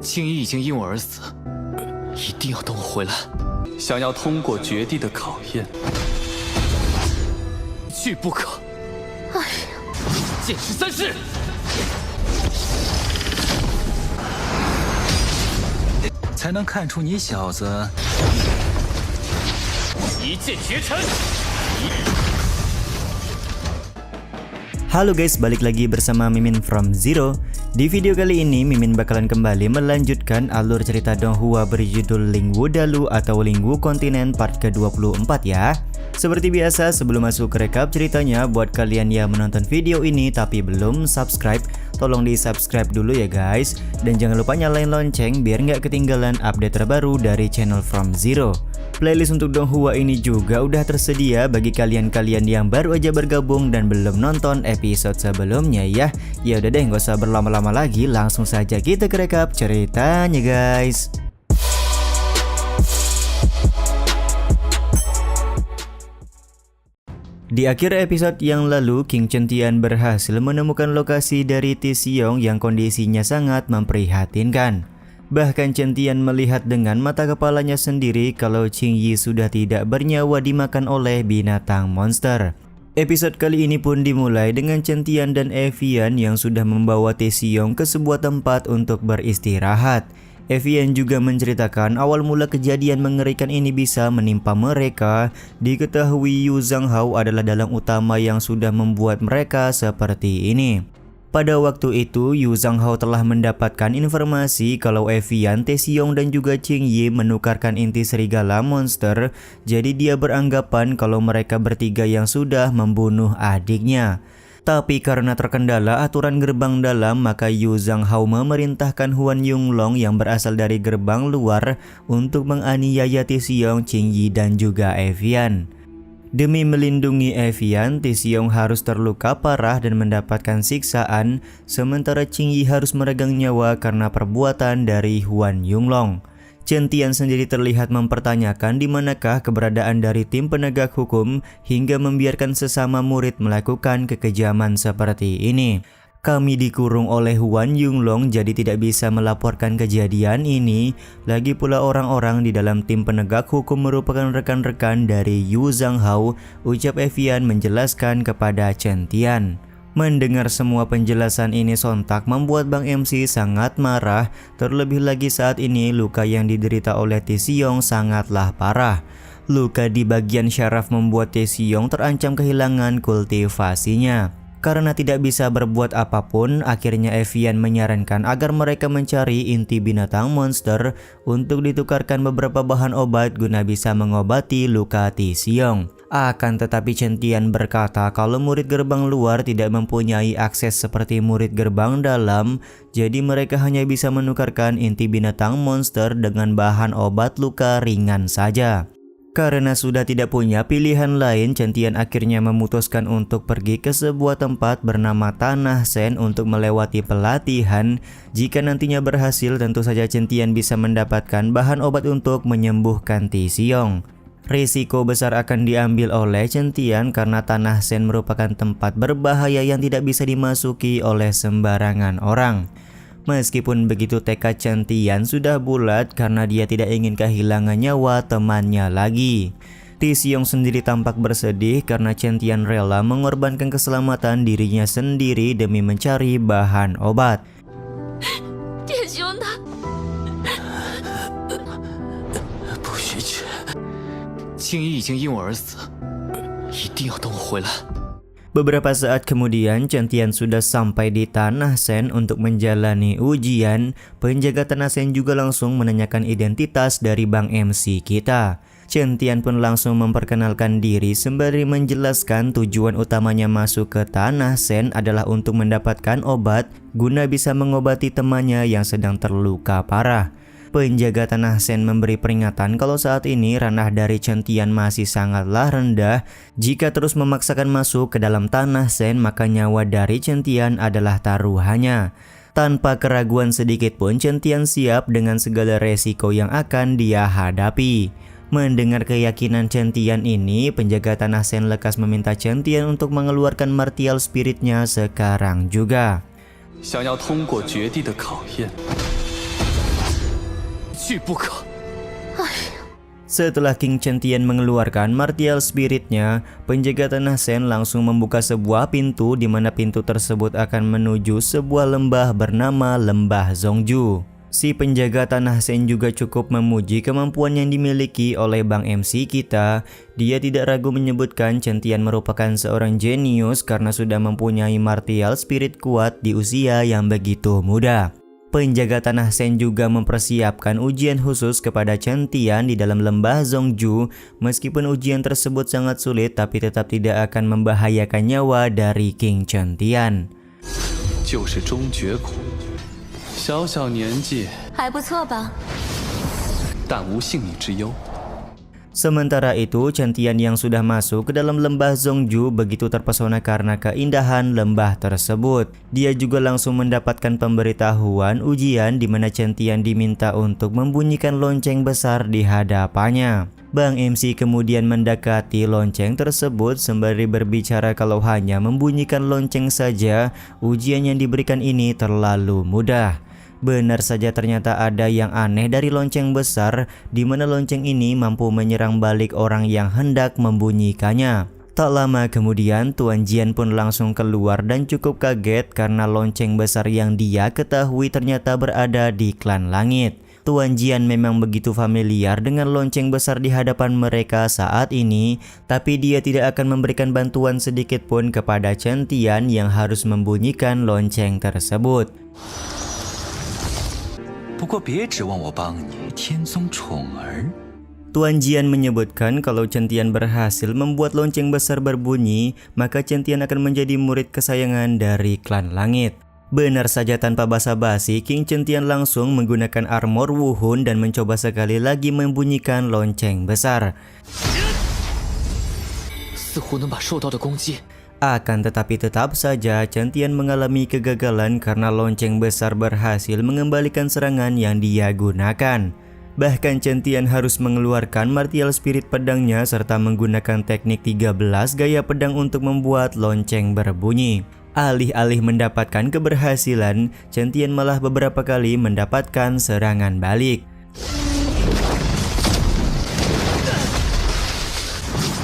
青衣已经因我而死，一定要等我回来。想要通过绝地的考验，拒不可。哎呀，剑士三式，才能看出你小子一剑绝尘。Halo guys, balik lagi bersama Mimin from Zero. Di video kali ini Mimin bakalan kembali melanjutkan alur cerita Donghua berjudul Lingwu Dalu atau Lingwu Kontinen part ke-24 ya. Seperti biasa, sebelum masuk ke rekap ceritanya, buat kalian yang menonton video ini tapi belum subscribe, tolong di subscribe dulu ya guys. Dan jangan lupa nyalain lonceng biar nggak ketinggalan update terbaru dari channel From Zero. Playlist untuk Donghua ini juga udah tersedia bagi kalian-kalian yang baru aja bergabung dan belum nonton episode sebelumnya ya. Ya udah deh, nggak usah berlama-lama lagi, langsung saja kita ke rekap ceritanya guys. Di akhir episode yang lalu, King Chentian berhasil menemukan lokasi dari Tisiong yang kondisinya sangat memprihatinkan. Bahkan Chentian melihat dengan mata kepalanya sendiri kalau Qingyi sudah tidak bernyawa dimakan oleh binatang monster. Episode kali ini pun dimulai dengan Chentian dan Evian yang sudah membawa Tisiong ke sebuah tempat untuk beristirahat. Evian juga menceritakan awal mula kejadian mengerikan ini bisa menimpa mereka. Diketahui Yu Zhanghao adalah dalang utama yang sudah membuat mereka seperti ini. Pada waktu itu, Yu Zhanghao telah mendapatkan informasi kalau Evian, Tisiong dan juga Qingyi menukarkan inti serigala monster. Jadi dia beranggapan kalau mereka bertiga yang sudah membunuh adiknya. Tapi karena terkendala aturan gerbang dalam, maka Yu Zhanghao memerintahkan Huan Yonglong yang berasal dari gerbang luar untuk menganiaya Tisiong, Qingyi dan juga Evian. Demi melindungi Evian, Tisiong harus terluka parah dan mendapatkan siksaan, sementara Qingyi harus meregang nyawa karena perbuatan dari Huan Yonglong. Chentian sendiri terlihat mempertanyakan di manakah keberadaan dari tim penegak hukum hingga membiarkan sesama murid melakukan kekejaman seperti ini. Kami dikurung oleh Huan Yonglong jadi tidak bisa melaporkan kejadian ini. Lagi pula orang-orang di dalam tim penegak hukum merupakan rekan-rekan dari Yu Zhanghao, ucap Evian menjelaskan kepada Chentian. Mendengar semua penjelasan ini sontak membuat Bang MC sangat marah, terlebih lagi saat ini luka yang diderita oleh Tisiong sangatlah parah. Luka di bagian syaraf membuat Tisiong terancam kehilangan kultivasinya. Karena tidak bisa berbuat apapun, akhirnya Evian menyarankan agar mereka mencari inti binatang monster untuk ditukarkan beberapa bahan obat guna bisa mengobati luka Tisiong. Akan tetapi Chentian berkata kalau murid gerbang luar tidak mempunyai akses seperti murid gerbang dalam, jadi mereka hanya bisa menukarkan inti binatang monster dengan bahan obat luka ringan saja. Karena sudah tidak punya pilihan lain, Chentian akhirnya memutuskan untuk pergi ke sebuah tempat bernama Tanah Sen untuk melewati pelatihan. Jika nantinya berhasil, tentu saja Chentian bisa mendapatkan bahan obat untuk menyembuhkan Tisiong. Risiko besar akan diambil oleh Chentian karena Tanah Sen merupakan tempat berbahaya yang tidak bisa dimasuki oleh sembarangan orang. Meskipun begitu, tekad Chentian sudah bulat karena dia tidak ingin kehilangan nyawa temannya lagi. Tisiong sendiri tampak bersedih karena Chentian rela mengorbankan keselamatan dirinya sendiri demi mencari bahan obat. Beberapa saat kemudian, Chentian sudah sampai di Tanah Sen untuk menjalani ujian. Penjaga Tanah Sen juga langsung menanyakan identitas dari Bang MC kita. Chentian pun langsung memperkenalkan diri sembari menjelaskan tujuan utamanya masuk ke Tanah Sen adalah untuk mendapatkan obat guna bisa mengobati temannya yang sedang terluka parah. Penjaga Tanah Sen memberi peringatan kalau saat ini ranah dari Chentian masih sangatlah rendah. Jika terus memaksakan masuk ke dalam Tanah Sen, maka nyawa dari Chentian adalah taruhannya. Tanpa keraguan sedikit pun, Chentian siap dengan segala resiko yang akan dia hadapi. Mendengar keyakinan Chentian ini, penjaga Tanah Sen lekas meminta Chentian untuk mengeluarkan martial spiritnya sekarang juga. 想要通过绝地的考验，去不可。 Setelah King Chen mengeluarkan martial spiritnya, penjaga tanah Sen langsung membuka sebuah pintu di mana pintu tersebut akan menuju sebuah lembah bernama Lembah Zongju. Si penjaga tanah Sen juga cukup memuji kemampuan yang dimiliki oleh Bang MC kita. Dia tidak ragu menyebutkan Chen Tian merupakan seorang jenius karena sudah mempunyai martial spirit kuat di usia yang begitu muda. Penjaga tanah Sen juga mempersiapkan ujian khusus kepada Chen Tian di dalam lembah Zongju. Meskipun ujian tersebut sangat sulit, tapi tetap tidak akan membahayakan nyawa dari King Chen Tian. 就是终绝苦，小小年纪，还不错吧？ 但无性命之忧。 Sementara itu, Chen Tian yang sudah masuk ke dalam lembah Zongju begitu terpesona karena keindahan lembah tersebut. Dia juga langsung mendapatkan pemberitahuan ujian di mana Chen Tian diminta untuk membunyikan lonceng besar di hadapannya. Bang MC kemudian mendekati lonceng tersebut sembari berbicara kalau hanya membunyikan lonceng saja, ujian yang diberikan ini terlalu mudah. Benar saja ternyata ada yang aneh dari lonceng besar, di mana lonceng ini mampu menyerang balik orang yang hendak membunyikannya. Tak lama kemudian Tuan Jian pun langsung keluar dan cukup kaget karena lonceng besar yang dia ketahui ternyata berada di klan langit. Tuan Jian memang begitu familiar dengan lonceng besar di hadapan mereka saat ini, tapi dia tidak akan memberikan bantuan sedikit pun kepada Chen Tian yang harus membunyikan lonceng tersebut. 不过别指望我帮你，天宗宠儿。 Tuan Jian menyebutkan kalau Chen Tian berhasil membuat lonceng besar berbunyi, maka Chen Tian akan menjadi murid kesayangan dari klan langit. Benar saja tanpa basa-basi, King Chen Tian langsung menggunakan armor Wuhun dan mencoba sekali lagi membunyikan lonceng besar. 似乎能把受到的攻击 Akan tetapi tetap saja Chen Tian mengalami kegagalan karena lonceng besar berhasil mengembalikan serangan yang dia gunakan. Bahkan Chen Tian harus mengeluarkan martial spirit pedangnya serta menggunakan teknik 13 gaya pedang untuk membuat lonceng berbunyi. Alih-alih mendapatkan keberhasilan, Chen Tian malah beberapa kali mendapatkan serangan balik.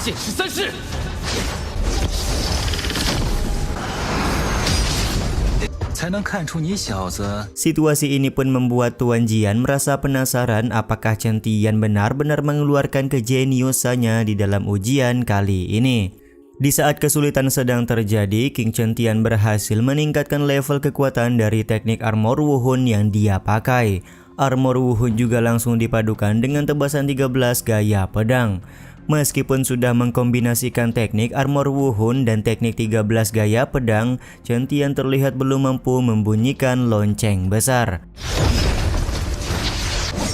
剑持三式。 才能看出你小子 Situasi ini pun membuat Tuan Jian merasa penasaran apakah Chen Tian benar-benar mengeluarkan kejeniusannya di dalam ujian kali ini. Di saat kesulitan sedang terjadi, King Chen Tian berhasil meningkatkan level kekuatan dari teknik armor Wuhun yang dia pakai. Armor Wuhun juga langsung dipadukan dengan tebasan 13 gaya pedang. Meskipun sudah mengkombinasikan teknik armor Wuhun dan teknik 13 gaya pedang, Chen Tian terlihat belum mampu membunyikan lonceng besar.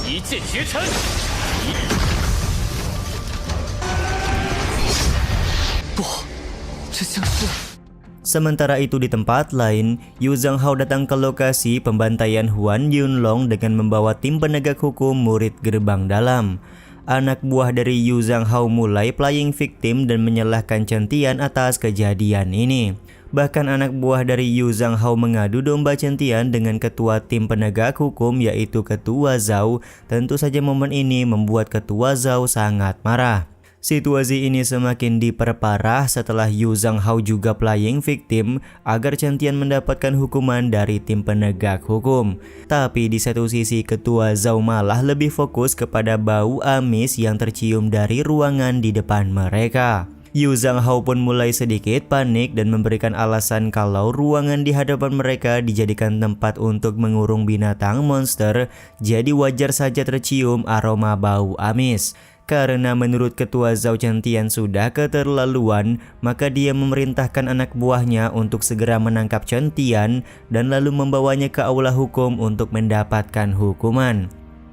一剑绝尘。 不，这像是 Sementara itu di tempat lain, Yu Zhanghao datang ke lokasi pembantaian Huan Yunlong dengan membawa tim penegak hukum murid gerbang dalam. Anak buah dari Yu Zhanghao mulai playing victim dan menyalahkan Chen Tian atas kejadian ini. Bahkan anak buah dari Yu Zhanghao mengadu domba Chen Tian dengan ketua tim penegak hukum yaitu Ketua Zhao. Tentu saja momen ini membuat Ketua Zhao sangat marah. Situasi ini semakin diperparah setelah Yu Zhanghao juga playing victim agar Chen Tian mendapatkan hukuman dari tim penegak hukum. Tapi di satu sisi Ketua Zhao malah lebih fokus kepada bau amis yang tercium dari ruangan di depan mereka. Yu Zhanghao pun mulai sedikit panik dan memberikan alasan kalau ruangan di hadapan mereka dijadikan tempat untuk mengurung binatang monster, jadi wajar saja tercium aroma bau amis. Karena menurut Ketua Zhao Chen Tian sudah keterlaluan, maka dia memerintahkan anak buahnya untuk segera menangkap Chen Tian dan lalu membawanya ke aula hukum untuk mendapatkan hukuman.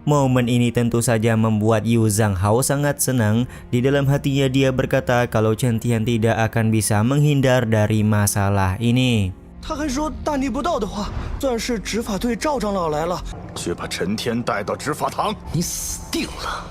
Momen ini tentu saja membuat Yu Zhanghao sangat senang. Di dalam hatinya dia berkata kalau Chen Tian tidak akan bisa menghindar dari masalah ini. 他还说大逆不道的话，算是执法队赵长老来了，去把陈天带到执法堂。你死定了！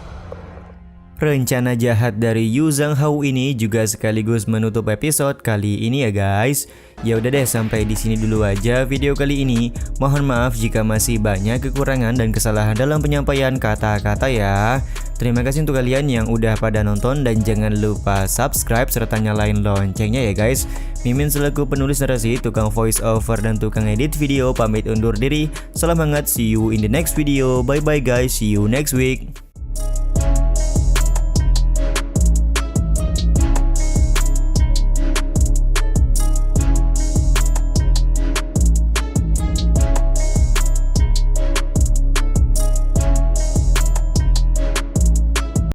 Rencana jahat dari Yu Zhanghao ini juga sekaligus menutup episode kali ini ya guys. Ya udah deh, sampai di sini dulu aja video kali ini. Mohon maaf jika masih banyak kekurangan dan kesalahan dalam penyampaian kata-kata ya. Terima kasih untuk kalian yang udah pada nonton dan jangan lupa subscribe serta nyalain loncengnya ya guys. Mimin selaku penulis narasi, tukang voice over dan tukang edit video pamit undur diri. Salam hangat, see you in the next video. Bye bye guys, see you next week.